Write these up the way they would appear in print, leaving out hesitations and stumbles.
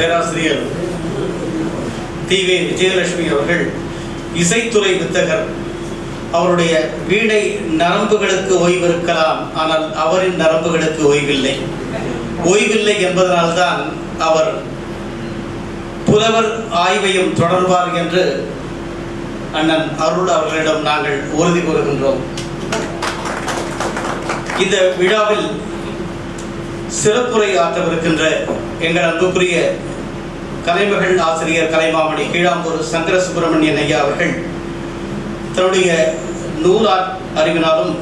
பேராசிரியர் தி.வே. விஜயலட்சுமி அவர்கள் இசைத்துறை வித்தகர். அவருடைய வீணை நரம்புகளுக்கு ஓய்வு இருக்கலாம், ஆனால் அவரின் நரம்புகளுக்கு ஓய்வில்லை. ஓய்வில்லை என்பதனால்தான் அவர் புலவர் ஆய்வையும் தொடர்வார் என்று அண்ணன் அருள் அவர்களிடம் நாங்கள் உறுதி கூறுகின்றோம். இந்த விழாவில் சிறப்புரை ஆற்றவிருக்கின்ற எங்கள் அன்புக்குரிய கலைமகள் ஆசிரியர் கலைமாமணி கீழாம்பூர் சங்கர சுப்பிரமணியன் ஐயா அவர்கள் தன்னுடைய நூலார் அறிவினாலும்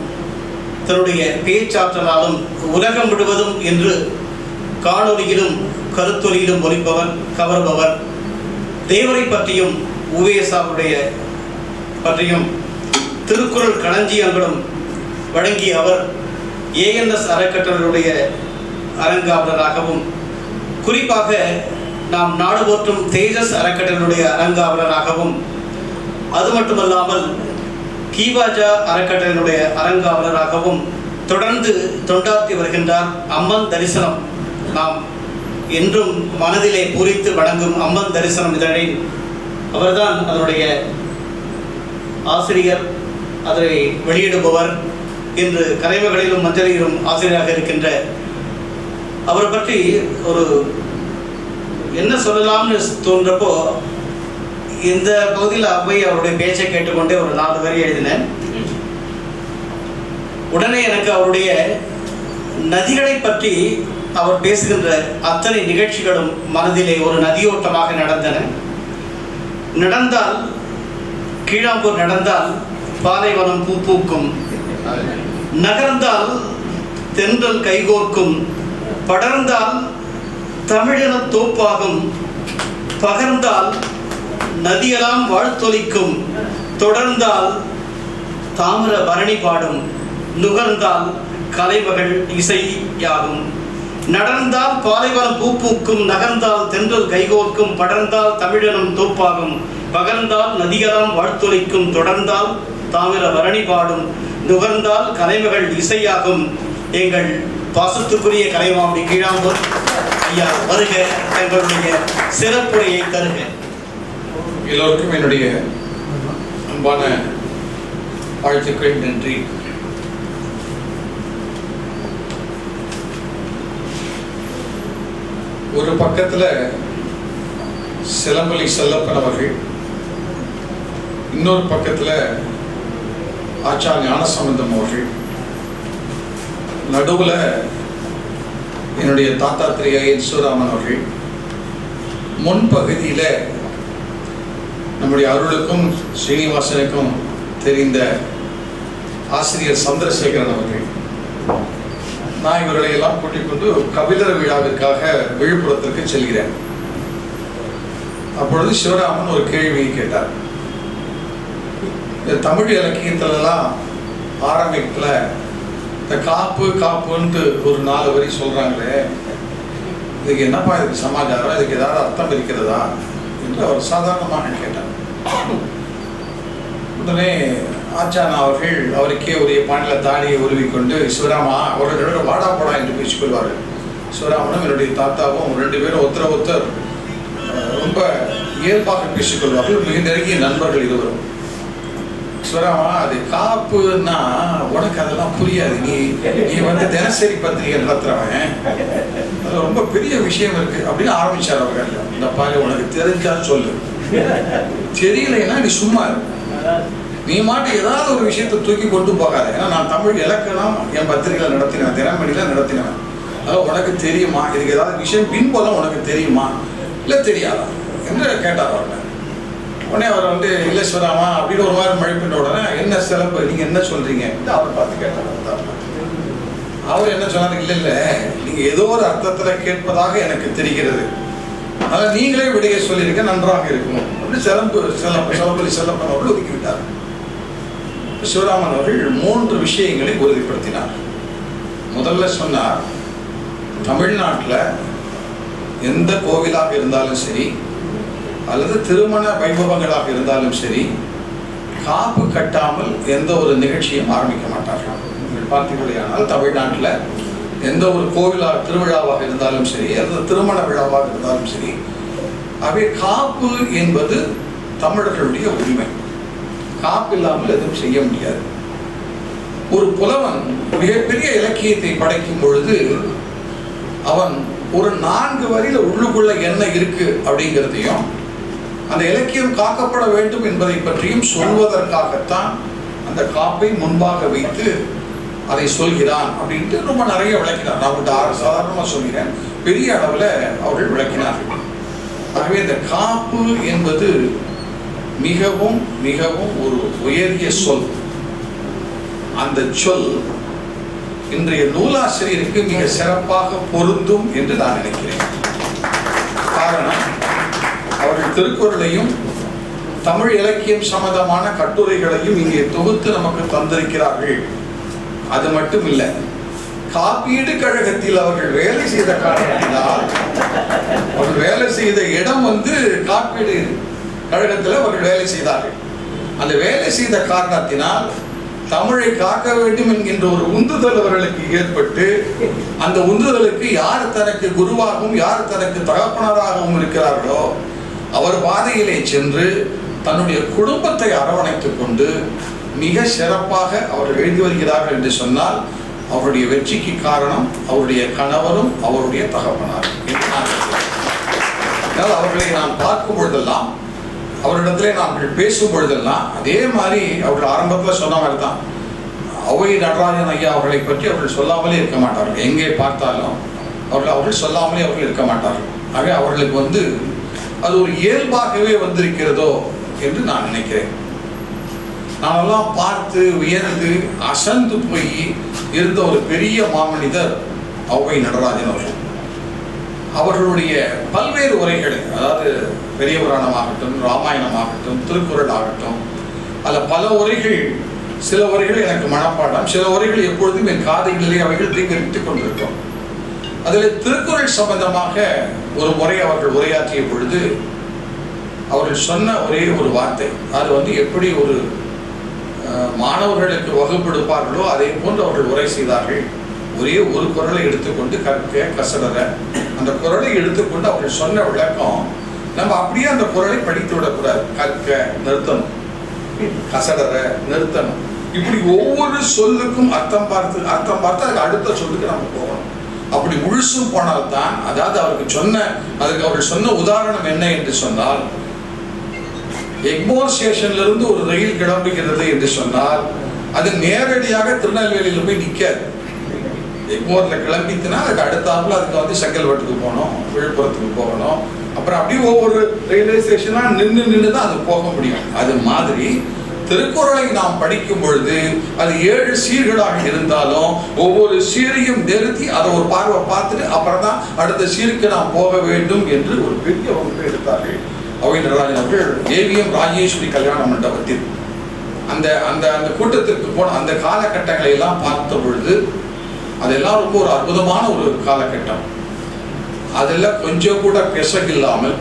தன்னுடைய பேச்சாற்றலாலும் உலகம் முழுவதும் என்று காணொலியிலும் கருத்தொலியிலும் ஒலிப்பவர், கவர்பவர். தேவரை பற்றியும் உவேசாவுடைய பற்றியும் திருக்குறள் களஞ்சியங்களும் வழங்கிய அவர் ANS அறக்கட்டளையுடைய அரங்காவலராகவும், குறிப்பாக நாம் நாடு போற்றும் தேஜஸ் அறக்கட்டளையுடைய அரங்காவலராகவும், அது மட்டுமல்லாமல் கீவாஜா அறக்கட்டளையுடைய அரங்காவலராகவும் தொடர்ந்து தொண்டாற்றி வருகின்றார். அம்மன் தரிசனம் நாம் என்றும் மனதிலே பூரித்து வணங்கும் அம்மன் தரிசனம் இதழில் அவர்தான் அதனுடைய ஆசிரியர், அதை வெளியிடுபவர். இன்று கலைமகளிலும் மஞ்சளிலும் ஆசிரியராக இருக்கின்ற அவரை பற்றி ஒரு என்ன சொல்லலாம்னு தோன்றப்போ இந்த பகுதியில் அவை அவருடைய பேச்சை கேட்டுக்கொண்டே ஒரு 4 வரி எழுதினேன். உடனே எனக்கு அவருடைய நதிகளை பற்றி அவர் பேசுகின்ற அத்தனை நிகழ்ச்சிகளும் மனதிலே ஒரு நதியோட்டமாக நடந்தன. நடந்தால் கீழாம்பூர் நடந்தால் பாலைவனம் பூ பூக்கும், நகர்ந்தால் தென்றல் கைகோர்க்கும், படர்ந்தால் தமிழின தோப்பாகும், பகர்ந்தால் நதியெல்லாம் வாழ்த்தொலிக்கும், தொடர்ந்தால் தாமிர பரணி பாடும், நுகர்ந்தால் கலைமகள் இசையாகும், நடந்தால் பாலைவனம் பூ பூக்கும், நகர்ந்தால் தென்றல் கைகோர்க்கும், படர்ந்தால் தமிழினம் தோப்பாகும், பகர்ந்தால் நதியெல்லாம் வாழ்த்தொலிக்கும், தொடர்ந்தால் தாமிர பரணி பாடும், நுகர்ந்தால் கலைமகள் இசையாகும். எங்கள் பாசத்துக்குரிய கலைமாமணி கீழாம்பூர் ஐயா வருக, எங்களுடைய சிறப்புரையை தருக. எல்லோருக்கும் என்னுடைய அன்பான வாழ்த்துக்கள், நன்றி. ஒரு பக்கத்துல சிலம்பலி செல்லப்பன் அவர்கள், இன்னொரு பக்கத்துல ஆச்சா ஞானசம்பந்தம் அவர்கள், நடுவுல என்னுடைய தாத்தா திரு என் சிவராமன் அவர்கள், முன்பகுதியில நம்முடைய அருளுக்கும் ஸ்ரீனிவாசனுக்கும் தெரிந்த ஆசிரியர் சந்திரசேகரன் அவர்கள். நான் இவர்களை எல்லாம் கூட்டிக் கொண்டு கபிலர் விழாவிற்காக விழுப்புரத்திற்கு செல்கிறேன். அப்பொழுது சிவராமன் ஒரு கேள்வியை கேட்டார். இந்த தமிழ் இலக்கியத்திலெல்லாம் ஆரம்பிக்கல இந்த காப்புன்ட்டு ஒரு 4 வரி சொல்றாங்களே, இதுக்கு என்னப்பா, இதுக்கு சமாச்சாரம், இதுக்கு ஏதாவது அர்த்தம் இருக்கிறதா என்று அவர் சாதாரணமாக கேட்டார். உடனே ஆச்சானா அவர்கள் அவருக்கே உரிய பாணில தாடியை உருவிக்கொண்டு, சிவராமா அவர்களோட வாடா போடா என்று பேசிக்கொள்வார்கள். சிவராமனும் என்னுடைய தாத்தாவும் 2 பேரும் ஒருத்தர் ரொம்ப இயல்பாக பேசிக்கொள்வார்கள். மிக நெருங்கிய நண்பர்கள் இருவரும். சிவராமா, அது காப்புன்னா உனக்கு அதெல்லாம் புரியாது, நீ தினசரி பத்திரிகை நடத்துறவன், அது ரொம்ப பெரிய விஷயம் இருக்கு அப்படின்னு ஆரம்பிச்சார் அவர்கள். இந்த பாரு, உனக்கு தெரிஞ்சா சொல்லு, தெரியலைன்னா நீ சும்மா இருக்கு, நீ மாட்டு ஏதாவது ஒரு விஷயத்தை தூக்கி கொண்டு போகாத. ஏன்னா நான் தமிழ் இலக்கணம் என் பத்திரிகையில நடத்தினேன், தினமணியில நடத்தினேன். அதாவது உனக்கு தெரியுமா, இதுக்கு ஏதாவது விஷயம் பின்போலம் உனக்கு தெரியுமா இல்லை தெரியாதா என்று கேட்டார் அவர்கிட்ட. உடனே அவர் இல்லை சிவராமா அப்படின்னு ஒரு மாதிரி மழைப்பின்ற உடனே, என்ன சிறப்பு, நீங்க என்ன சொல்றீங்க அவர் பார்த்து கேட்டார். அவர் என்ன சொன்னார், இல்லை நீங்க ஏதோ ஒரு அர்த்தத்துல கேட்பதாக எனக்கு தெரிகிறது, அதனால நீங்களே விடைய சொல்லியிருக்க நன்றாக இருக்கும் அப்படின்னு சிலம்பலி செல்லப்பன் அவர்கள் ஒதுக்கிவிட்டார். சிவராமன் அவர்கள் 3 விஷயங்களை உறுதிப்படுத்தினார். முதல்ல சொன்னார், தமிழ்நாட்டில் எந்த கோவிலாக இருந்தாலும் சரி அல்லது திருமண வைபவங்களாக இருந்தாலும் சரி, காப்பு கட்டாமல் எந்த ஒரு நிகழ்ச்சியும் ஆரம்பிக்க மாட்டார்கள். நீங்கள் பார்த்தீர்களானால் தமிழ்நாட்டில் எந்த ஒரு திருவிழாவாக இருந்தாலும் சரி, அல்லது திருமண விழாவாக இருந்தாலும் சரி. ஆகவே காப்பு என்பது தமிழர்களுடைய உரிமை. காப்பு இல்லாமல் எதுவும் செய்ய முடியாது. ஒரு புலவன் மிகப்பெரிய இலக்கியத்தை படைக்கும் பொழுது அவன் ஒரு 4 வரியில உள்ளுக்குள்ள என்ன இருக்கு அப்படிங்கிறதையும், அந்த இலக்கியம் காக்கப்பட வேண்டும் என்பதை பற்றியும் சொல்வதற்காகத்தான் அந்த காப்பை முன்பாக வைத்து அதை சொல்கிறான் அப்படின்ட்டு ரொம்ப நிறைய விளக்கினார். நான் உங்கள்கிட்ட சாதாரணமா சொல்கிறேன், பெரிய அளவுல அவர்கள் விளக்கினார்கள். ஆகவே இந்த காப்பு என்பது மிகவும் மிகவும் ஒரு உயரிய சொல். அந்த சொல் இன்றைய நூலாசிரியருக்கு மிக சிறப்பாக பொருந்தும் என்று நான் நினைக்கிறேன். காரணம், அவர்கள் திருக்குறளையும் தமிழ் இலக்கியம் சம்பந்தமான கட்டுரைகளையும் இங்கே தொகுத்து நமக்கு தந்திருக்கிறார்கள். அது மட்டும் இல்லை, காப்பீடு கழகத்தில் அவர்கள் வேலை செய்த காரணத்தினால், அவர்கள் வேலை செய்த இடம் காப்பீடு கழகத்தில் அவர்கள் வேலை செய்தார்கள். அந்த வேலை செய்த காரணத்தினால் தமிழை காக்க வேண்டும் என்கின்ற ஒரு உந்துதல் அவர்களுக்கு ஏற்பட்டு, அந்த உந்துதலுக்கு யார் தனக்கு குருவாகவும் யார் தனக்கு தகப்பனராகவும் இருக்கிறார்களோ அவர் பாதையிலே சென்று தன்னுடைய குடும்பத்தை அரவணைத்துக் கொண்டு மிக சிறப்பாக அவர்கள் எழுதி வருகிறார்கள் என்று சொன்னால், அவருடைய வெற்றிக்கு காரணம் அவருடைய கணவரும் அவருடைய தகப்பனார். அவர்களை நான் பார்க்கும் பொழுதெல்லாம், அவரிடத்திலே நாங்கள் பேசும் பொழுதெல்லாம் அதே மாதிரி அவர்கள் ஆரம்பத்தில் சொன்ன மாதிரி தான். ஔவை நடராஜன் ஐயா அவர்களை பற்றி அவர்கள் சொல்லாமலே இருக்க மாட்டார்கள். எங்கே பார்த்தாலும் அவர்கள் சொல்லாமலே அவர்கள் இருக்க மாட்டார்கள். ஆகவே அவர்களுக்கு அது ஒரு இயல்பாகவே வந்திருக்கிறதோ என்று நான் நினைக்கிறேன். நானெல்லாம் பார்த்து வியந்து அசந்து போய் இருந்த ஒரு பெரிய மாமனிதர் ஔவை நடராஜன் அவர்கள். அவர்களுடைய பல்வேறு உரைகளை, அதாவது பெரிய புராணமாகட்டும், ராமாயணமாகட்டும், திருக்குறள் ஆகட்டும், அதில் பல உரைகள், சில உரைகள் எனக்கு மனப்பாடம், சில உரைகள் எப்பொழுதும் என் காதுகளிலே அவைகள் தீங்கிட்டு கொண்டிருக்கும். அதில் திருக்குறள் சம்பந்தமாக ஒரு முறை அவர்கள் உரையாற்றிய பொழுது அவர்கள் சொன்ன ஒரே ஒரு வார்த்தை, அது எப்படி ஒரு மாணவர்களுக்கு வகுப்பெடுப்பார்களோ அதே போன்று அவர்கள் உரை செய்தார்கள். ஒரே ஒரு குறளை எடுத்துக்கொண்டு, கற்க கசடர, அந்த குறளை எடுத்துக்கொண்டு அவர்கள் சொன்ன விளக்கம், நம்ம அப்படியே அந்த குறளை படித்து விடக்கூடாது. கற்க நிறுத்தணும், கசடர நிறுத்தணும், இப்படி ஒவ்வொரு சொல்லுக்கும் அர்த்தம் பார்த்து அதுக்கு அடுத்த சொல்லுக்கு நம்ம போகணும். அப்படி முழுசும் போனால்தான், அதாவது அதுக்கு அவர்கள் சொன்ன உதாரணம் என்ன என்று சொன்னால், எக்மோர் ஸ்டேஷன்ல இருந்து ஒரு ரயில் கிளம்புகிறது என்று சொன்னால் அது நேரடியாக திருநெல்வேலியில் போய் நிற்காது. எக்மோர்ல கிளம்பித்துனா அதுக்கு அடுத்தாப்புல அதுக்கு செங்கல்பட்டுக்கு போகணும், விழுப்புரத்துக்கு போகணும், அப்புறம் அப்படியே ஒவ்வொரு ரயில்வே ஸ்டேஷனா நின்று தான் அது போக முடியும். அது மாதிரி திருக்குறளை நாம் படிக்கும் பொழுது அது 7 சீர்களாக இருந்தாலும் ஒவ்வொரு சீரையும் நிறுத்தி அதை ஒரு பார்வை பார்த்துட்டு அப்புறம் தான் அடுத்த சீருக்கு நாம் போக வேண்டும் என்று ஒரு பெரிய வகுப்பை எடுத்தார்கள் ஔவை நடராஜன் அவர்கள். ஏவிஎம் ராஜேஸ்வரி கல்யாண மண்டபத்தில் அந்த அந்த அந்த கூட்டத்திற்கு போன அந்த காலகட்டங்களை எல்லாம் பார்த்த பொழுது அதெல்லாம் ரொம்ப ஒரு அற்புதமான ஒரு காலகட்டம். அதெல்லாம் கொஞ்சம் கூட பிசகில்லாமல்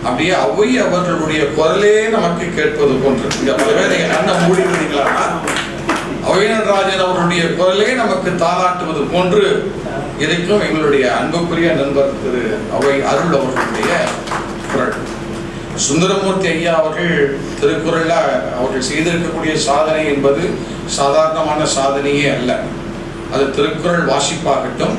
அப்படியே ஔவை அவர்களுடைய குரலே நமக்கு கேட்பது போன்று, பல பேர் நீங்க கண்ணை மூடி இருந்தீங்களா, ஔவை நடராஜன் அவர்களுடைய குரலே நமக்கு தாளாட்டுவது போன்று இருக்கும் எங்களுடைய அன்புக்குரிய நண்பர் திரு ஔவை அருள் அவர்களுடைய குரல். சுந்தரமூர்த்தி ஐயா அவர்கள் திருக்குறள்ல அவர்கள் செய்திருக்கக்கூடிய சாதனை என்பது சாதாரணமான சாதனையே அல்ல. அது திருக்குறள் வாசிப்பாகட்டும்,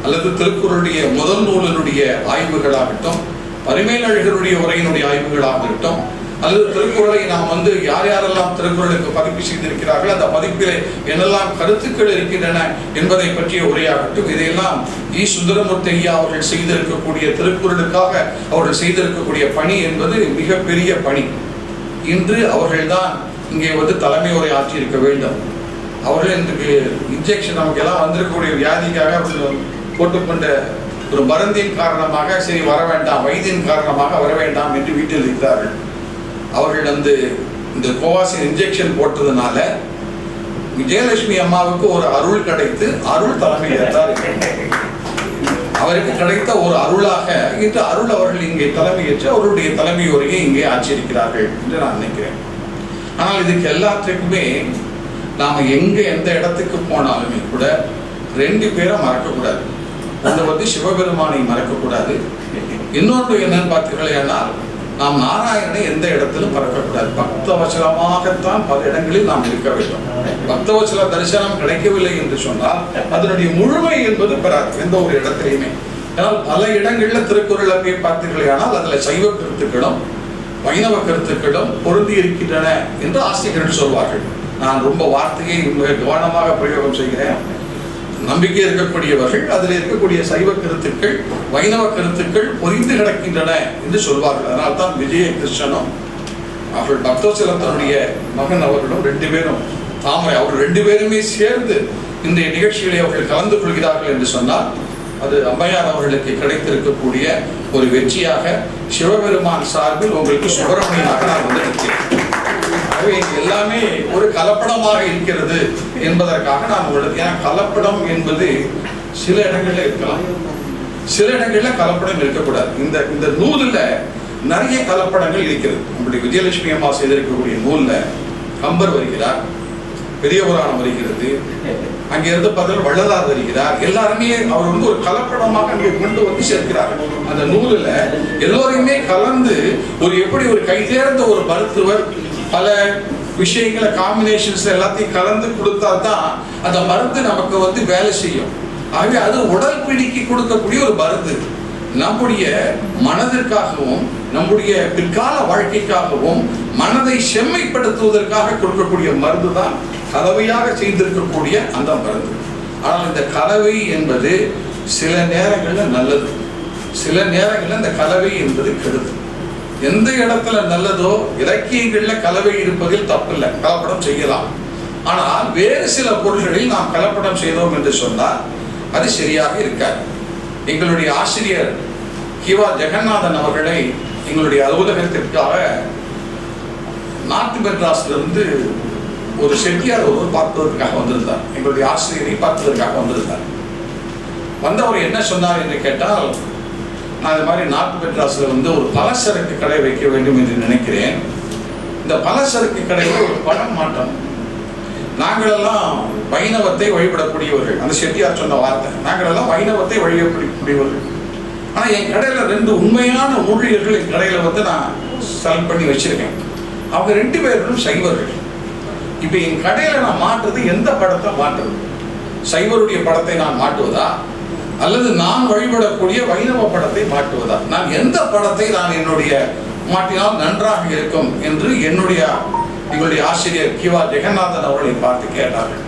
அல்லது திருக்குறளுடைய முதல் நூலினுடைய ஆய்வுகளாகட்டும், பரிமேலழகருடைய உரையினுடைய ஆய்வுகளாகட்டும், அல்லது திருக்குறளை நாம் யார் யாரெல்லாம் திருக்குறளுக்கு பதிப்பு செய்திருக்கிறார்கள், அந்த பதிப்பிலே என்னெல்லாம் கருத்துக்கள் இருக்கின்றன என்பதை பற்றிய உரையாகட்டும், இதையெல்லாம் சுந்தரமூர்த்தி ஐயா அவர்கள் செய்திருக்கக்கூடிய திருக்குறளுக்காக அவர்கள் செய்திருக்கக்கூடிய பணி என்பது மிகப்பெரிய பணி. இன்று அவர்கள்தான் இங்கே தலைமை உரை ஆற்றியிருக்க வேண்டும். அவர்கள் இன்றைக்கு இன்ஜெக்ஷன் நமக்கு எல்லாம் வந்திருக்கக்கூடிய வியாதிக்காக போட்டுக்கொண்ட ஒரு மருந்தின் காரணமாக சரி வர வேண்டாம், வயதின் காரணமாக வர வேண்டாம் என்று வீட்டில் இருக்கிறார்கள். அவர்கள் இந்த கோவாக்சின் இன்ஜெக்ஷன் போட்டதுனால விஜயலட்சுமி அம்மாவுக்கு ஒரு அருள் கிடைத்து அருள் தலைமை ஏற்றார். அவருக்கு கிடைத்த ஒரு அருளாக இன்று அருள் அவர்கள் இங்கே தலைமையேற்று அவருடைய தலைமை உரையை இங்கே ஆட்சியிருக்கிறார்கள் என்று நான் நினைக்கிறேன். ஆனால் இதுக்கு எல்லாத்துக்குமே நாம் எந்த இடத்துக்கு போனாலுமே கூட 2 பேரை மறக்கக்கூடாது. ஒன்று வந்து சிவபெருமானை மறக்கக்கூடாது. இன்னொன்று என்னன்னு பார்த்தீர்களேன்னா, நாம் நாராயணனை எந்த இடத்திலும் மறக்கக்கூடாது. பக்தவச்சலமாகத்தான் பல இடங்களில் நாம் இருக்க வேண்டும். பக்தவச்சல தரிசனம் கிடைக்கவில்லை என்று சொன்னால் அதனுடைய முழுமை என்பது பெறாது எந்த ஒரு இடத்திலையுமே. ஆனால் பல இடங்களில் திருக்குறளை போய் பார்த்தீர்களேனால் அதில் சைவ கருத்துக்களும் வைணவ கருத்துக்களும் பொருந்தி இருக்கின்றன என்று ஆசிரியர்கள் சொல்வார்கள். நான் ரொம்ப வார்த்தையை கவனமாக பிரயோகம் செய்கிறேன். நம்பிக்கை இருக்கக்கூடியவர்கள் அதில் இருக்கக்கூடிய சைவ கருத்துக்கள் வைணவ கருத்துக்கள் பொறிந்து கிடக்கின்றன என்று சொல்வார்கள். அதனால் தான் விஜய கிருஷ்ணனும் அவர்கள் பக்தவச்சலத்தினுடைய மகன் அவர்களும் 2 பேரும் தாமரை அவர்கள் 2 பேருமே சேர்ந்து இந்த நிகழ்ச்சிகளை அவர்கள் கலந்து கொள்கிறார்கள் என்று சொன்னால் அது அம்மையார் அவர்களுக்கு கிடைத்திருக்கக்கூடிய ஒரு வெற்றியாக சிவபெருமான் சார்பில் உங்களுக்கு சுப்பிரமணியனாக நான் வந்திருக்கிறேன். ஆகவே எல்லாமே ஒரு கலப்படமாக இருக்கிறது என்பதற்காக நான் உங்களுக்கு, ஏன்னா கலப்படம் என்பது சில இடங்கள்ல இருக்கலாம், சில இடங்கள்ல கலப்படம் இருக்கக்கூடாது. இந்த நூலில் நிறைய கலப்படங்கள் இருக்கிறது. நம்முடைய விஜயலட்சுமி அம்மா செய்திருக்கக்கூடிய நூல்ல கம்பர் வருகிறார், பெரிய புராணம் வருகிறது, அங்கிருந்து பார்த்தா வள்ளலார் வருகிறார். எல்லாருமே அவர் வந்து ஒரு கலப்படமாக அங்கே கொண்டு வந்து சேர்க்கிறார். அந்த நூலில் எல்லோரையுமே கலந்து எப்படி ஒரு கைதேர்ந்த ஒரு மருத்துவர் பல விஷயங்களை காம்பினேஷன்ஸ் எல்லாத்தையும் கலந்து கொடுத்தால்தான் அந்த மருந்து நமக்கு வந்து வேலை செய்யும். ஆகவே அது உடல் பிடிக்கு கொடுக்கக்கூடிய ஒரு மருந்து. நம்முடைய மனதிற்காகவும் நம்முடைய பிற்கால வாழ்க்கைக்காகவும் மனதை செம்மைப்படுத்துவதற்காக கொடுக்கக்கூடிய மருந்து தான் கலவையாக செய்திருக்கக்கூடிய அந்த மருந்து. ஆனால் இந்த கலவை என்பது சில நேரங்களில் நல்லது, சில நேரங்களில் இந்த கலவை என்பது கெடுது. எந்த இடத்துல நல்லதோ இலக்கியங்கள்ல கலவை இருப்பதில் தப்பில்லை, கலப்படம் செய்யலாம். ஆனால் வேறு சில பொருள்களில் நாம் கலப்படம் செய்தோம் என்று சொன்னால் அது சரியாக இருக்காது. எங்களுடைய ஆசிரியர் கிவா ஜெகநாதன் அவர்களை எங்களுடைய அலுவலகத்திற்காக நார்த் மெட்ராஸ்ல இருந்து ஒரு செட்டியார் ஒருவர் பார்ப்பதற்காக வந்திருந்தார். எங்களுடைய ஆசிரியரை பார்ப்பதற்காக வந்திருந்தார். வந்தவர் என்ன சொன்னார் என்று கேட்டால், நான் இது மாதிரி நார்த் மெட்ராஸ்ல வந்து ஒரு பலசரக்கு கடை வைக்க வேண்டும் என்று நினைக்கிறேன். இந்த பலசரக்கு கடையில் ஒரு பணம் மாற்றம். நாங்களெல்லாம் வைணவத்தை வழிபடக்கூடியவர்கள். அந்த செட்டியார் சொன்ன வார்த்தை, நாங்களெல்லாம் வைணவத்தை வழிபடக்கூடியவர்கள். ஆனால் என் கடையில் 2 உண்மையான ஊழியர்கள் என் கடையில் வந்து நான் செலக்ட் பண்ணி வச்சிருக்கேன். அவங்க 2 பேரும் சைவர்கள். இப்போ என் கடையில் நான் மாற்றுறது எந்த படத்தை மாற்றுறது? சைவருடைய படத்தை நான் மாட்டுவதா அல்லது நான் வழிபடக்கூடிய வைணவ படத்தை மாட்டுவதா? நான் எந்த படத்தை நான் என்னுடைய மாட்டினால் நன்றாக இருக்கும் என்று எங்களுடைய ஆசிரியர் கிவா ஜெகநாதன் அவர்களை பார்த்து கேட்டார்கள்.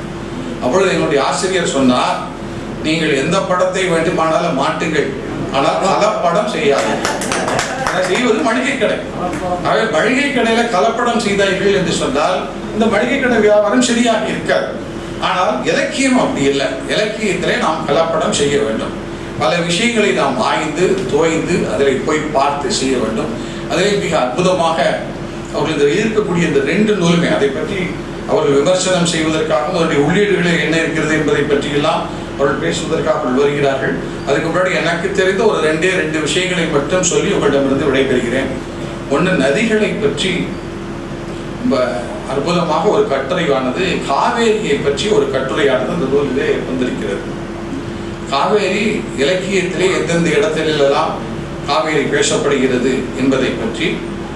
அப்பொழுது எங்களுடைய ஆசிரியர் சொன்னார், நீங்கள் எந்த படத்தை வேண்டுமானாலும் மாட்டுங்கள், ஆனால் கலப்படம் செய்யாது. செய்வது மளிகை கடை. ஆகவே மளிகை கடையில கலப்படம் செய்தார்கள் என்று சொன்னால் இந்த மளிகை கடை வியாபாரம் சரியாக இருக்காது. ஆனால் இலக்கியம் அப்படி இல்லை. இலக்கியத்திலே நாம் கலப்படம் செய்ய வேண்டும். பல விஷயங்களை நாம் ஆய்ந்து தோய்ந்து அதில் போய் பார்த்து செய்ய வேண்டும். அதிலே மிக அற்புதமாக அவர்கள் இருக்கக்கூடிய இந்த 2 நூலுமே அதை பற்றி அவர்கள் விமர்சனம் செய்வதற்காகவும் அவருடைய உள்ளீடுகளில் என்ன இருக்கிறது என்பதை பற்றியெல்லாம் அவர்கள் பேசுவதற்காக வருகிறார்கள். அதுக்கு முன்னாடி எனக்கு தெரிந்த ஒரு 2 விஷயங்களை மட்டும் சொல்லி உங்களிடமிருந்து விடைபெறுகிறேன். ஒன்று, நதிகளை பற்றி ரொம்ப அற்புதமாக ஒரு கட்டுரையானது, காவேரியை பற்றி ஒரு கட்டுரையானது அந்த நூலிலே வந்திருக்கிறது. காவேரி இலக்கியத்திலே எந்தெந்த இடத்திலெல்லாம் காவேரி பேசப்படுகிறது என்பதை பற்றி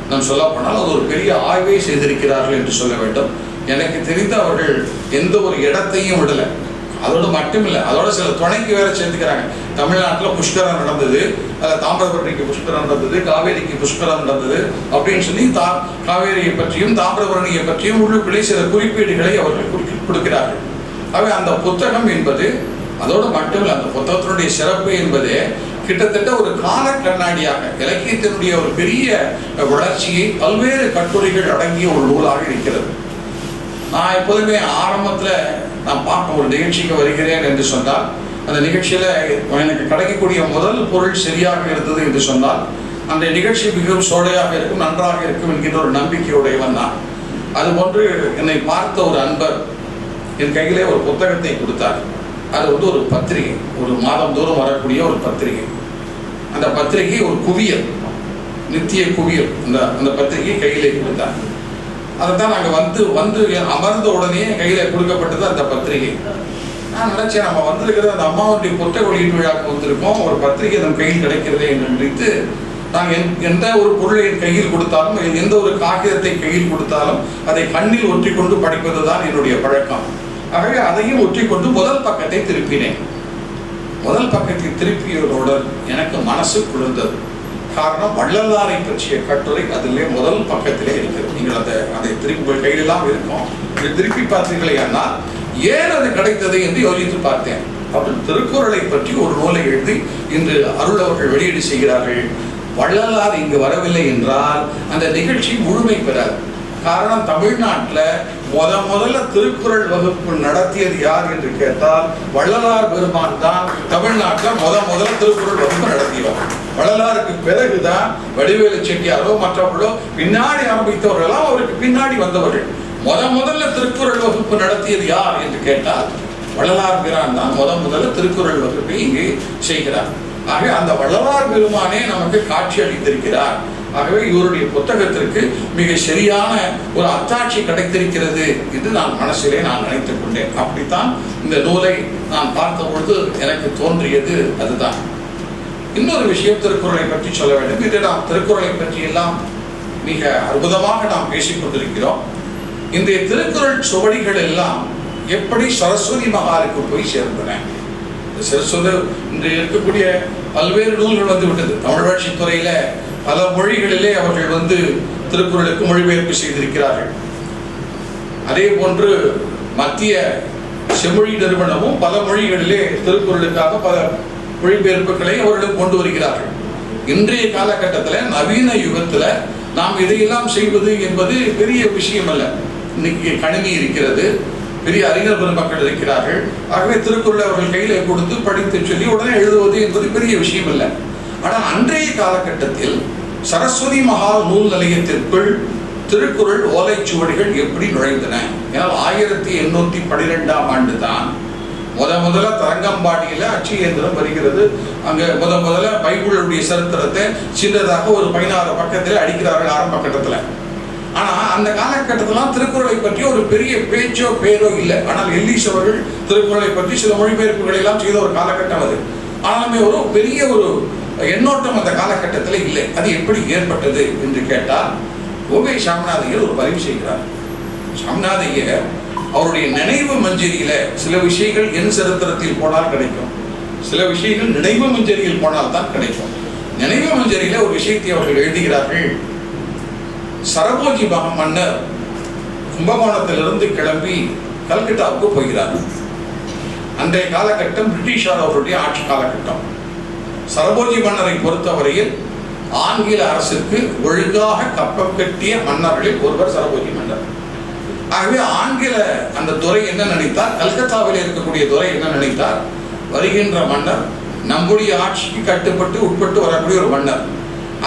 நாம் சொல்ல போனால் அது ஒரு பெரிய ஆய்வை செய்திருக்கிறார்கள் என்று சொல்ல வேண்டும். எனக்கு தெரிந்து அவர்கள் எந்த ஒரு இடத்தையும் விடலை. அதோடு மட்டுமில்லை, அதோட சில துணைக்கு வேற சேர்த்துக்கிறாங்க. தமிழ்நாட்டில் புஷ்கரம் நடந்தது, அதில் தாமிரபரணிக்கு புஷ்கரம் நடந்தது, காவேரிக்கு புஷ்கரம் நடந்தது அப்படின்னு சொல்லி காவேரியை பற்றியும் தாமிரபரணியை பற்றியும் உள்ளுக்குள்ளே சில குறிப்பீடுகளை அவர்கள் கொடுக்கிறார்கள். ஆகவே அந்த புத்தகம் என்பது அதோடு மட்டுமில்லை, அந்த புத்தகத்தினுடைய சிறப்பு என்பது கிட்டத்தட்ட ஒரு கால கண்ணாடியாக இலக்கியத்தினுடைய ஒரு பெரிய வளர்ச்சியை பல்வேறு கட்டுரைகள் அடங்கிய ஒரு நூலாக இருக்கிறது. நான் எப்போதுமே ஆரம்பத்தில் நான் பார்க்க ஒரு நிகழ்ச்சிக்கு வருகிறேன் என்று சொன்னால் அந்த நிகழ்ச்சியில் எனக்கு கிடைக்கக்கூடிய முதல் பொருள் சரியாக இருந்தது என்று சொன்னால் அந்த நிகழ்ச்சி மிகவும் சோடையாக இருக்கும், நன்றாக இருக்கும் என்கின்ற ஒரு நம்பிக்கையுடையவன் தான். அதுபோன்று என்னை பார்த்த ஒரு அன்பர் என் கையிலே ஒரு புத்தகத்தை கொடுத்தார். அது வந்து ஒரு பத்திரிகை, ஒரு மாதந்தோறும் வரக்கூடிய ஒரு பத்திரிகை. அந்த பத்திரிகை ஒரு குவியல், நித்திய குவியல். அந்த பத்திரிகை கையிலே கொடுத்தார். அதை தான் நாங்கள் வந்து அமர்ந்த உடனே கையில் கொடுக்கப்பட்டது அந்த பத்திரிகை. நான் நினைச்சேன், நம்ம வந்திருக்கிறது அந்த அம்மாவுடைய புத்தக வெளியீட்டு விழாவுக்கு வந்திருக்கோம், ஒரு பத்திரிகை நம் கையில் கிடைக்கிறதே என்று நினைத்து நாங்கள் எந்த ஒரு பொருளை என் கையில் கொடுத்தாலும், எந்த ஒரு காகிதத்தை கையில் கொடுத்தாலும் அதை கண்ணில் ஒற்றிக்கொண்டு படிப்பது தான் என்னுடைய பழக்கம். ஆகவே அதையும் ஒற்றிக்கொண்டு முதல் பக்கத்தை திருப்பினேன். முதல் பக்கத்தை திருப்பியதோடு எனக்கு மனசு குளிர்ந்தது. காரணம், வள்ளலாரை பற்றிய கட்டுரை அதிலே முதல் பக்கத்திலே இருக்கிறது. நீங்கள் அதை திருப்பி உங்கள் கையிலெல்லாம் இருக்கும், திருப்பி பார்த்தீர்களே ஆனால் ஏன் அது கிடைத்தது என்று யோசித்து பார்த்தேன். அவர் திருக்குறளை பற்றி ஒரு நூலை எழுதி இன்று அருள் அவர்கள் வெளியீடு செய்கிறார்கள். வள்ளலார் இங்கு வரவில்லை என்றால் அந்த நிகழ்ச்சி முழுமை பெறாது. காரணம், தமிழ்நாட்டில் முதல்ல திருக்குறள் வகுப்பு நடத்தியது யார் என்று கேட்டால் வள்ளலார் பெருமான் தான் தமிழ்நாட்டில் முதல்ல திருக்குறள் வகுப்பு நடத்தியவர். வள்ளலாருக்கு பிறகுதான் வடிவேலு செட்டியாரோ மற்றவர்களோ பின்னாடி ஆரம்பித்தவர்களோ அவருக்கு பின்னாடி வந்தவர்கள். முதல்ல திருக்குறள் வகுப்பு நடத்தியது யார் என்று கேட்டால் வள்ளலார் பிரான் தான் முதல்ல திருக்குறள் வகுப்பை இங்கே செய்கிறார். ஆகவே அந்த வள்ளலார் பெருமானே நமக்கு காட்சி அளித்திருக்கிறார். ஆகவே இவருடைய புத்தகத்திற்கு மிக சரியான ஒரு அத்தாட்சி கிடைத்திருக்கிறது என்று நான் மனசிலே நினைத்துக் கொண்டேன். அப்படித்தான் இந்த நூலை நான் பார்த்த பொழுது எனக்கு தோன்றியது அதுதான். இன்னொரு விஷயம், திருக்குறளை பற்றி சொல்ல வேண்டும். இது நாம் திருக்குறளை பற்றி எல்லாம் மிக அற்புதமாக நாம் பேசிக் கொண்டிருக்கிறோம். இன்றைய திருக்குறள் சுவடிகள் எல்லாம் எப்படி சரஸ்வதி மகாலுக்கு போய் சேர்ந்தன? சரஸ்வதி இன்று இருக்கக்கூடிய பல்வேறு நூல்கள் வந்து விட்டது. தமிழ் வளர்ச்சித் துறையில பல மொழிகளிலே அவர்கள் திருக்குறளுக்கு மொழிபெயர்ப்பு செய்திருக்கிறார்கள். அதே போன்று மத்திய செம்மொழி நிறுவனமும் பல மொழிகளிலே திருக்குறளுக்காக பல மொழிபெயர்ப்புகளை அவர்களும் கொண்டு வருகிறார்கள். இன்றைய காலகட்டத்தில் நவீன யுகத்தில் நாம் இதையெல்லாம் செய்வது என்பது பெரிய விஷயம் அல்ல. இன்னைக்கு கணினி இருக்கிறது, பெரிய அறிஞர் பெருமக்கள் இருக்கிறார்கள். ஆகவே திருக்குறளை அவர்கள் கையில கொடுத்து படித்து சொல்லி உடனே எழுதுவது என்பது பெரிய விஷயம் இல்லை. ஆனால் அன்றைய காலகட்டத்தில் சரஸ்வதி மகால் நூல் நிலையத்திற்குள் திருக்குறள் ஓலைச்சுவடிகள் எப்படி நுழைந்தன? ஏன்னால் 1812ஆம் ஆண்டு தான் முதல்ல தரங்கம்பாடியில அச்சு இயந்திரம் வருகிறது. அங்க முதல்ல பைபிளுடைய சரித்திரத்தை சின்னதாக ஒரு 16 பக்கத்திலே அடிக்கிறார்கள் ஆரம்ப கட்டத்துல. ஆனா அந்த காலகட்டத்திலாம் திருக்குறளை பற்றி ஒரு பெரிய பேச்சோ பேரோ இல்லை. ஆனால் எல்லிஸ் அவர்கள் திருக்குறளை பற்றி சில மொழிபெயர்ப்புகளை எல்லாம் செய்த ஒரு காலகட்டம் அது. ஆனாலுமே ஒரு பெரிய ஒரு எண்ணோட்டம் அந்த காலகட்டத்தில் இல்லை. அது எப்படி ஏற்பட்டது என்று கேட்டால், ஓவே சாமிநாதையர் ஒரு பதிவு செய்கிறார். சாமிநாதையர் அவருடைய நினைவு மஞ்சரியில சில விஷயங்கள் என் சரித்திரத்தில் போனால் கிடைக்கும், சில விஷயங்கள் நினைவு மஞ்சரியில் போனால் தான் கிடைக்கும். நினைவு மஞ்சரியில ஒரு விஷயத்தை அவர்கள் எழுதுகிறார்கள். சரபோஜி மன்னர் கும்பகோணத்திலிருந்து கிளம்பி கல்கட்டாவுக்கு போகிறார். அன்றைய காலகட்டம் பிரிட்டிஷார் அவருடைய ஆட்சி காலகட்டம். சரபோஜி மன்னரை பொறுத்தவரையில் ஆங்கில அரசுக்கு ஒழுங்காக கப்பம் கட்டிய மன்னர்களில் ஒருவர் சரபோஜி மன்னர். ஆகவே ஆங்கில அந்த துறை என்ன நினைத்தார், கல்கத்தாவில் இருக்கக்கூடிய துறை என்ன நினைத்தார், வருகின்ற மன்னர் நம்முடைய ஆட்சிக்கு கட்டுப்பட்டு உட்பட்டு வரக்கூடிய ஒரு மன்னர்.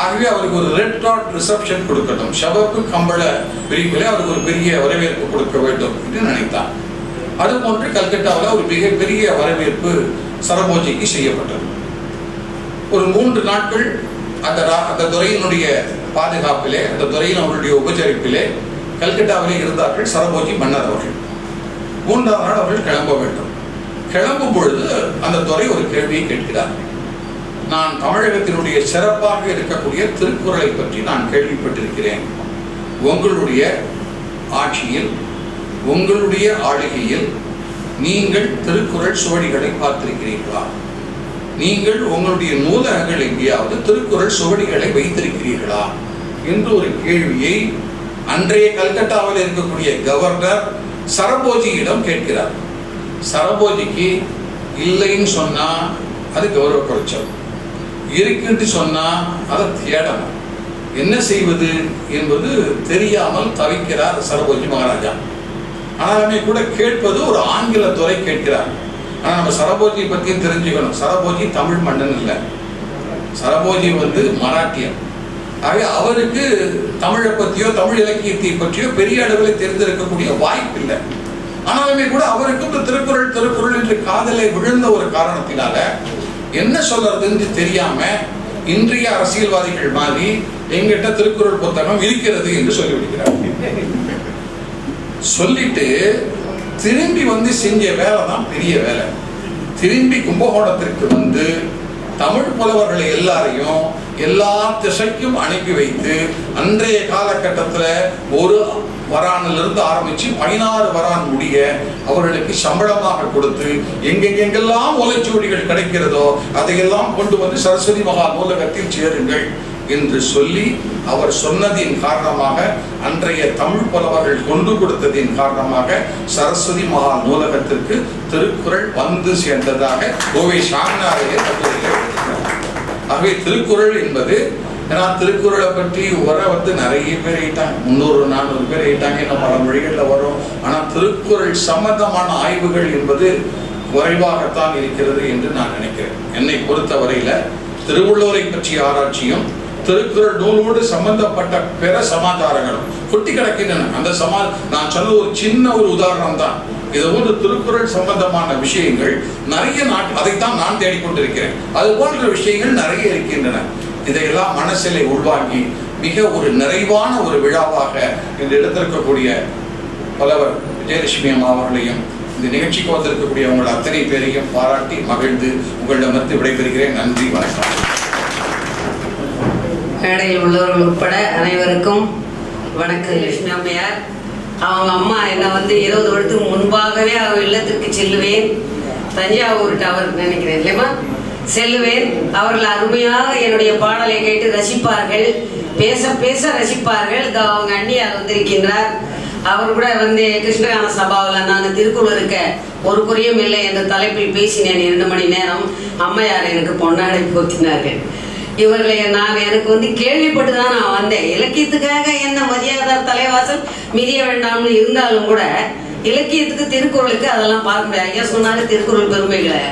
ஆகவே அவருக்கு ஒரு ரெட் டாட் ரிசப்ஷன் கொடுக்கட்டும், சிவப்பு கம்பள பிரிவிலே அவருக்கு ஒரு பெரிய வரவேற்பு கொடுக்க வேண்டும் என்று நினைத்தார். அதுபோன்று கல்கட்டாவில் ஒரு மிகப்பெரிய வரவேற்பு சரபோஜிக்கு செய்யப்பட்டது. ஒரு 3 நாட்கள் அந்த துறையினுடைய பாதுகாப்பிலே, அந்த துறையின் அவருடைய உபச்சரிப்பிலே கல்கட்டாவிலே இருந்தார்கள் சரபோஜி மன்னர் அவர்கள். 3ஆம் நாள் அவர்கள் கிளம்ப வேண்டும். கிளம்பும் பொழுது அந்த துறை ஒரு கேள்வியை கேட்கிறார். நான் தமிழகத்தினுடைய சிறப்பாக இருக்கக்கூடிய திருக்குறளை பற்றி நான் கேள்விப்பட்டிருக்கிறேன். உங்களுடைய ஆட்சியில், உங்களுடைய ஆளுகையில் நீங்கள் திருக்குறள் சுவடிகளை பார்த்திருக்கிறீர்களா? நீங்கள் உங்களுடைய நூலகங்கள் எங்கேயாவது திருக்குறள் சுவடிகளை வைத்திருக்கிறீர்களா என்று ஒரு கேள்வியை அன்றைய கல்கட்டாவில் இருக்கக்கூடிய கவர்னர் சரபோஜியிடம் கேட்கிறார். சரபோஜிக்கு இல்லைன்னு சொன்னா அது கௌரவ குறைச்சல், இருக்குன்னு சொன்னா அதை தேடணும், என்ன செய்வது என்பது தெரியாமல் தவிக்கிறார் சரபோஜி மகாராஜா. ஆனாலுமே கூட கேட்பது ஒரு ஆங்கில துறை கேட்கிறார். ஆனா நம்ம சரபோஜி பத்தியும் தெரிஞ்சுக்கணும். சரபோஜி தமிழ் மன்னன் இல்லை, சரபோஜி மராட்டியன். ஆகவே அவருக்கு தமிழை பற்றியோ தமிழ் இலக்கியத்தை பற்றியோ பெரிய அளவில் தெரிந்திருக்கக்கூடிய வாய்ப்பு இல்லை. ஆனாலுமே கூட அவருக்கு திருக்குறள் திருக்குறள் என்று காதலை விழுந்த ஒரு காரணத்தினால என்ன சொல்றதுன்னு தெரியாம இன்றைய அரசியல்வாதிகள் மாதிரி எங்கிட்ட திருக்குறள் புத்தகம் இருக்கிறது என்று சொல்லிவிடுகிறார். சொல்லிட்டு திரும்பி வந்து செஞ்ச வேலை தான் பெரிய வேலை. திரும்பி கும்பகோணத்திற்கு வந்து தமிழ் புலவர்களை எல்லாரையும் எல்லா திசைக்கும் அனுப்பி வைத்து அன்றைய காலகட்டத்தில் ஒரு வரானிலிருந்து ஆரம்பித்து 16 வரான் முடிய அவர்களுக்கு சம்பளமாக கொடுத்து எங்கெங்கெல்லாம் ஓலைச்சுவடிகள் கிடைக்கிறதோ அதையெல்லாம் கொண்டு வந்து சரஸ்வதி மகா நூலகத்தில் சேருங்கள் என்று சொல்லி அவர் சொன்னதின் காரணமாக, அன்றைய தமிழ் புலவர்கள் கொண்டு கொடுத்ததின் காரணமாக சரஸ்வதி மகா நூலகத்திற்கு திருக்குறள் வந்து சேர்ந்ததாக கோவை சாமிநாதையர் கட்டுரையில் எழுதினார். ஆகவே திருக்குறள் என்பது, ஏன்னா திருக்குறளை பற்றி வந்து நிறைய பேர் ஆயிட்டாங்க, 300-400 பேர் ஆயிட்டாங்க, இன்னும் பல மொழிகளில் வரும். ஆனால் திருக்குறள் சம்பந்தமான ஆய்வுகள் என்பது குறைவாகத்தான் இருக்கிறது என்று நான் நினைக்கிறேன். என்னை பொறுத்தவரையில திருவள்ளுவரை பற்றிய ஆராய்ச்சியும் திருக்குறள் நூலோடு சம்பந்தப்பட்ட பிற சமாச்சாரங்களும் கொட்டி கிடக்கின்றன. அந்த நான் சொன்ன ஒரு சின்ன ஒரு உதாரணம் தான். இது போன்ற திருக்குறள் சம்பந்தமான விஷயங்கள் நிறைய அதைத்தான் நான் தேடிக்கொண்டிருக்கிறேன். அது போன்ற விஷயங்கள் நிறைய இருக்கின்றன. இதையெல்லாம் மனசிலே உள்வாங்கி மிக ஒரு நிறைவான ஒரு விழாவாக இந்த இடத்திற்கக்கூடிய புலவர் விஜயலட்சுமி அம்மா அவர்களையும் இந்த நிகழ்ச்சிக்கு வந்திருக்கக்கூடிய உங்கள் அத்தனை பேரையும் பாராட்டி மகிழ்ந்து உங்களிடமிருந்து விடைபெறுகிறேன். நன்றி, வணக்கம். மேடையில் உள்ளவர்கள் உட்பட அனைவருக்கும் வணக்கம். லட்சுமி அம்மையார் அவங்க அம்மா என்னை வந்து 20 வருடத்துக்கு முன்பாகவே அவர் இல்லத்திற்கு செல்லுவேன், தஞ்சாவூர் டவர் நினைக்கிறேன் இல்லைம்மா, செல்லுவேன். அவர்கள் அருமையாக என்னுடைய பாடலை கேட்டு ரசிப்பார்கள், பேச பேச ரசிப்பார்கள். அவங்க அண்ணியார் வந்திருக்கின்றார். அவர் கூட வந்து கிருஷ்ணகான சபாவில் நான் திருக்குறளுக்கு ஒரு குறையும் இல்லை என்ற தலைப்பில் பேசினேன் 2 மணி நேரம். அம்மையார் எனக்கு பொன்னாடை போத்தினார்கள். இவர்களை எனக்கு வந்து கேள்விப்பட்டு தான் நான் வந்தேன். இலக்கியத்துக்காக என்ன மதியாதார் தலைவாசல் மிதிய வேண்டாம்னு இருந்தாலும் கூட இலக்கியத்துக்கு திருக்குறளுக்கு அதெல்லாம் பார்க்க முடியாது. ஐயா சொன்னாங்க திருக்குறள் பெருமைகளை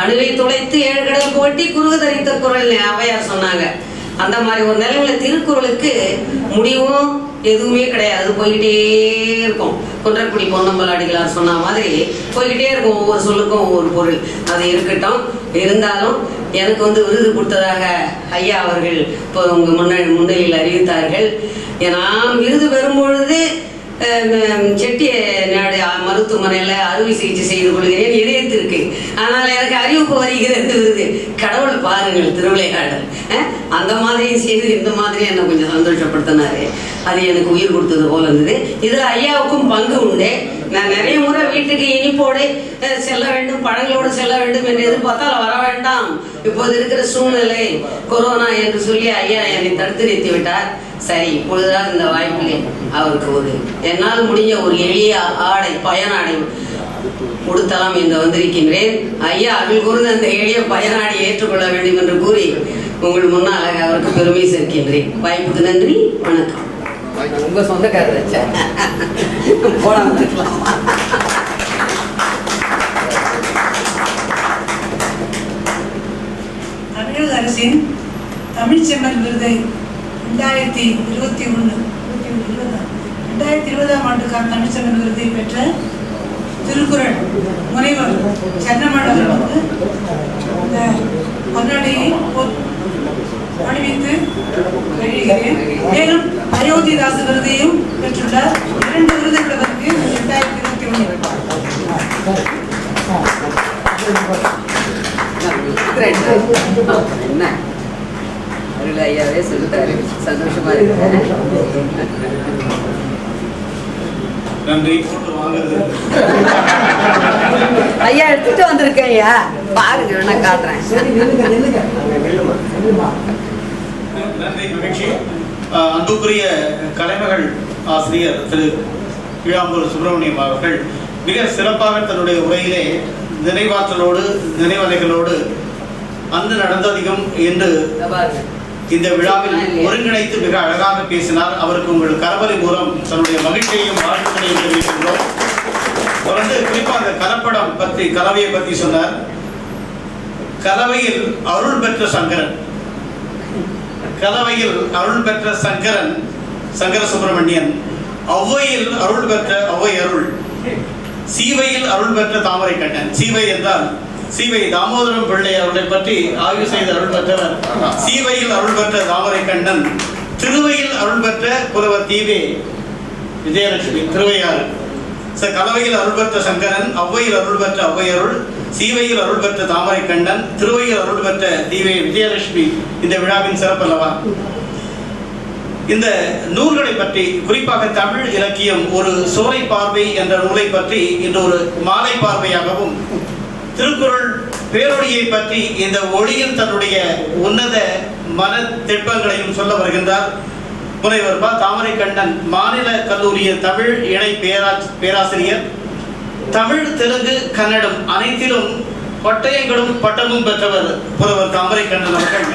அணுவை துளைத்து 7 கடல் போட்டி குறுகு தரித்த குறள் அவையார் சொன்னாங்க. அந்த மாதிரி ஒரு நிலைமையில திருக்குறளுக்கு முடிவும் எதுவுமே கிடையாது, போய்கிட்டே இருக்கும். குன்றக்குடி பொன்னம்பல அடிகளார் சொன்ன மாதிரி போய்கிட்டே இருக்கும், ஒவ்வொரு சொல்லுக்கும் ஒவ்வொரு பொருள். அது இருக்கட்டும். இருந்தாலும் எனக்கு வந்து விருது கொடுத்ததாக ஐயா அவர்கள் இப்போ உங்கள் முன்னிலையில் அறிவித்தார்கள். நான் விருது பெறும் பொழுது செட்டி மருத்துவமனையில் அறுவை சிகிச்சை செய்து கொள்கிறேன், இதயத்திற்கு. ஆனால் எனக்கு அறிவிப்பு வருகிறது விருது. கடவுள் பாருங்கள், திருவிளையாடல். அந்த மாதிரியும் செய்து இந்த மாதிரி என்னை கொஞ்சம் சந்தோஷப்படுத்தினாரு. அது எனக்கு உயிர் கொடுத்தது போல இருந்தது. இதில் ஐயாவுக்கும் பங்கு உண்டு. நான் நிறைய முறை வீட்டுக்கு இனிப்போடு செல்ல வேண்டும், பழங்களோடு செல்ல வேண்டும் என்று எதிர்பார்த்தால் வர வேண்டாம், இப்போது இருக்கிற சூழ்நிலை கொரோனா என்று சொல்லி ஐயா என்னை தடுத்து நிறுத்தி விட்டார். சரி, இப்பொழுதுதான் இந்த வாய்ப்பிலே அவருக்கு ஒரு என்னால் முடிஞ்ச ஒரு எளிய ஆடை பயனாடை கொடுத்தலாம் என்று வந்திருக்கின்றேன். ஐயா அருள் கூர்ந்து அந்த எளிய பயனாடை ஏற்றுக்கொள்ள வேண்டும் என்று கூறி உங்கள் முன்னால் அவருக்கு பெருமை சேர்க்கின்றேன். வாய்ப்புக்கு நன்றி, வணக்கம். உங்க சொந்தக்காரர் போலாம். தமிழக அரசின் தமிழ்ச்செம்மல் விருதை 2020ஆம் ஆண்டுக்கான தமிழ்ச்செம்மல் விருதை பெற்ற திருக்குறள் முனைவர் சென்னமன் அவர்களுக்கு இந்த பொன்னாடையை அணிவித்து வெளியிடுகிறேன். மேலும் அயோத்திதாச விருதையும் பெற்றுள்ளார். 2 விருதுகள் அவருக்கு 2021 அருள் ஐயாவே சொல்லிட்டாரு. சந்தோஷமா இருக்கு. நன்றி. ஐயா எடுத்துட்டு வந்திருக்கேன். ஐயா பாருங்க, வேணா காட்டுறேன். நன்றி, மகிழ்ச்சி. அன்புக்குரிய கலைமகள் ஆசிரியர் திரு கீழாம்பூர் சுப்பிரமணியம் அவர்கள் மிக சிறப்பாக தன்னுடைய உரையிலே நினைவாற்றலோடு நினைவலைகளோடு அன்று நடந்ததிகம் என்று இந்த விழாவில் ஒருங்கிணைத்து மிக அழகாக பேசினார். அவருக்கு உங்கள் கரவறை மூலம் தன்னுடைய மகிழ்ச்சியையும் வாழ்த்துக்களையும் தெரிவிக்கின்றோம். தொடர்ந்து குறிப்பாக அந்த கலப்படம் பற்றி, கலவையை பற்றி சொன்னார். கலவையில் அருள் பெற்ற சங்கரன், கலவையில் அருள் பெற்ற சங்கரன் சங்கர சுப்பிரமணியன், ஔவையில் அருள் பெற்ற ஔவை அருள், சீவையில் அருள் பெற்ற தாமரை கண்ணன். சீவை என்றால் சீவை தாமோதரம் பிள்ளை அவர்களை பற்றி ஆய்வு செய்த அருள் பெற்றவர். சீவையில் அருள் பெற்ற தாமரை கண்ணன், திருவையில் அருள் பெற்ற புலவர் தீவே விஜயலட்சுமி திருவையாறு. கலவையில் அருள் பெற்ற சங்கரன், ஔவையில் அருள் பெற்ற ஔவையருள், சீவையில் அருள் பெற்ற தாமரை கண்ணன், திருவையில் அருள் பெற்ற தீவை விஜயலட்சுமி இந்த விழாவின் சிறப்பல்லவா. இந்த நூல்களை பற்றி, குறிப்பாக தமிழ் இலக்கியம் ஒரு சோலை பார்வை என்ற நூலை பற்றி இன்று ஒரு மாலை பார்வையாகவும், திருக்குறள் பேரொழியை பற்றி இந்த ஒளியில் தன்னுடைய உன்னத மன திட்பங்களையும் சொல்ல வருகின்றார் முனைவர் ப. தாமரை கண்ணன், மாநில கல்லூரியின் தமிழ் இணை பேராசிரியர். தமிழ், தெலுங்கு, கன்னடம் அனைத்திலும் பட்டயங்களும் பட்டமும் பெற்றவர் புலவர் தாமரை கண்ணன் அவர்கள்.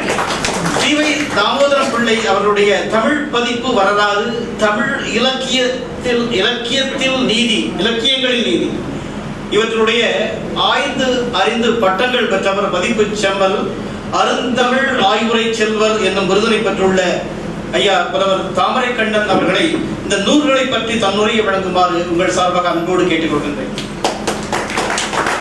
சீவை தாமோதரம் பிள்ளை அவர்களுடைய தமிழ் பதிப்பு வரலாறு, தமிழ் இலக்கியத்தில் நீதி, இலக்கியங்களில் நீதி இவற்றுடைய ஆய்ந்து அறிந்து பட்டங்கள் பெற்றவர். பதிப்பு செம்மல், அருந்தமிழ் ஆய்வுரை செல்வர் என்னும் விருதினை பெற்றுள்ள ஐயா புலவர் தாமரை கண்ணன் அவர்களை இந்த நூல்களை பற்றி தன்னுரையை வழங்குமாறு உங்கள் சார்பாக அன்போடு கேட்டுக்கொள்கின்றேன்.